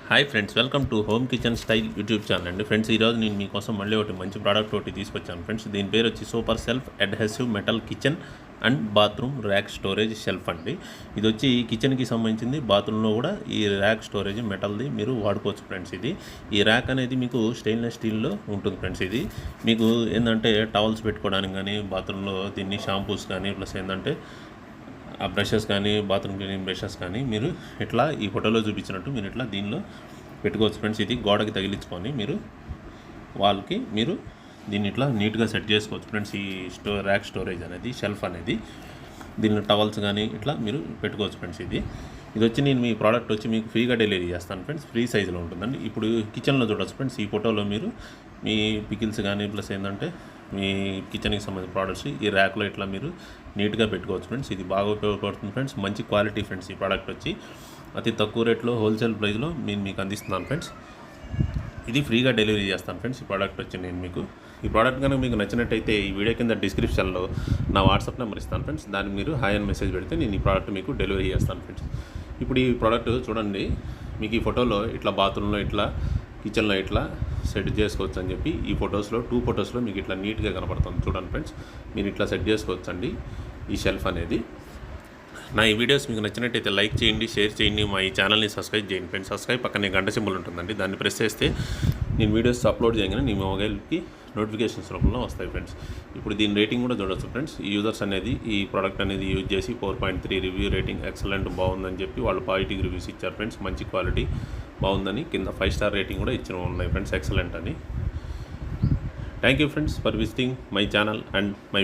Hi friends, welcome to home kitchen style YouTube channel అండి. Friends, ఈరోజు నేను మీకోసం మళ్ళీ ఒకటి మంచి ప్రోడక్ట్ ఒకటి తీసుకొచ్చాను ఫ్రెండ్స్. దీని పేరు వచ్చి super self adhesive metal kitchen and bathroom rack storage shelf అండి. ఇది వచ్చి కిచెన్కి సంబంధించింది. బాత్రూంలో కూడా ఈ ర్యాక్ స్టోరేజ్ మెటల్ది మీరు వాడుకోవచ్చు ఫ్రెండ్స్. ఈ ర్యాక్ అనేది మీకు స్టెయిన్లెస్ స్టీల్లో ఉంటుంది ఫ్రెండ్స్. ఇది మీకు ఏంటంటే టవల్స్ పెట్టుకోవడానికి కానీ, బాత్రూంలో దీన్ని షాంపూస్ కానీ, ప్లస్ ఏంటంటే ఆ బ్రషెస్ కానీ, బాత్రూమ్ క్లీనింగ్ బ్రషెస్ కానీ మీరు ఇట్లా ఈ ఫోటోలో చూపించినట్టు మీరు ఇట్లా దీనిలో పెట్టుకోవచ్చు ఫ్రెండ్స్. ఇది గోడకి తగిలించుకొని మీరు వాళ్ళకి మీరు దీన్ని ఇట్లా నీట్గా సెట్ చేసుకోవచ్చు ఫ్రెండ్స్. ఈ ర్యాక్ స్టోరేజ్ అనేది, షెల్ఫ్ అనేది, దీనిలో టవల్స్ కానీ ఇట్లా మీరు పెట్టుకోవచ్చు ఫ్రెండ్స్. ఇది వచ్చి నేను మీ ప్రోడక్ట్ వచ్చి మీకు ఫ్రీగా డెలివరీ చేస్తాను ఫ్రెండ్స్. ఫ్రీ సైజులో ఉంటుందండి. ఇప్పుడు కిచెన్లో చూడవచ్చు ఫ్రెండ్స్. ఈ ఫోటోలో మీరు మీ పికిల్స్ కానీ, ప్లస్ ఏంటంటే మీ కిచెన్కి సంబంధించిన ప్రోడక్ట్స్ ఈ ర్యాక్లో ఇట్లా మీరు నీట్గా పెట్టుకోవచ్చు ఫ్రెండ్స్. ఇది బాగా ఉపయోగపడుతుంది ఫ్రెండ్స్. మంచి క్వాలిటీ ఫ్రెండ్స్. ఈ ప్రోడక్ట్ వచ్చి అతి తక్కువ రేట్లో హోల్సేల్ ప్రైస్లో నేను మీకు అందిస్తున్నాను ఫ్రెండ్స్. ఇది ఫ్రీగా డెలివరీ చేస్తాను ఫ్రెండ్స్. ఈ ప్రోడక్ట్ వచ్చి నేను మీకు ఈ ప్రోడక్ట్ కనుక మీకు నచ్చినట్టయితే ఈ వీడియో కింద డిస్క్రిప్షన్లో నా వాట్సాప్ నెంబర్ ఇస్తాను ఫ్రెండ్స్. దానికి మీరు హాయ్ అని మెసేజ్ పెడితే నేను ఈ ప్రోడక్ట్ మీకు డెలివరీ చేస్తాను ఫ్రెండ్స్. ఇప్పుడు ఈ ప్రోడక్ట్ చూడండి. మీకు ఈ ఫోటోలో ఇట్లా బాత్రూంలో ఇట్లా, కిచెన్లో ఇట్లా సెట్ చేసుకోవచ్చు అని చెప్పి ఈ ఫొటోస్లో 2 ఫొటోస్లో మీకు ఇట్లా నీట్గా కనపడుతుంది చూడండి ఫ్రెండ్స్. మీరు ఇట్లా సెట్ చేసుకోవచ్చు అండి ఈ షెల్ఫ్ అనేది. నా ఈ వీడియోస్ మీకు నచ్చినట్టయితే లైక్ చేయండి, షేర్ చేయండి, మా ఈ ఛానల్ని సబ్స్క్రైబ్ చేయండి ఫ్రెండ్స్. సబ్స్క్రైబ్ పక్కనే గంట సింబల్ ఉంటుందండి. దాన్ని ప్రెస్ చేస్తే నేను వీడియోస్ అప్లోడ్ చేయగానే మీ మొబైల్కి నోటిఫికేషన్స్ రూపంలో వస్తాయి ఫ్రెండ్స్. ఇప్పుడు దీని రేటింగ్ కూడా చూడవచ్చు ఫ్రెండ్స్. ఈ యూజర్స్ అనేది ఈ ప్రోడక్ట్ అనేది యూజ్ చేసి 4.3 రివ్యూ రేటింగ్, ఎక్సలెంట్, బాగుందని చెప్పి వాళ్ళు పాజిటివ్ రివ్యూస్ ఇచ్చారు ఫ్రెండ్స్. మంచి క్వాలిటీ, బాగుందని కింద 5 స్టార్ రేటింగ్ కూడా ఇచ్చిన ఉన్నాయి ఫ్రెండ్స్. ఎక్సలెంట్ అని. Thank you friends for visiting my channel and my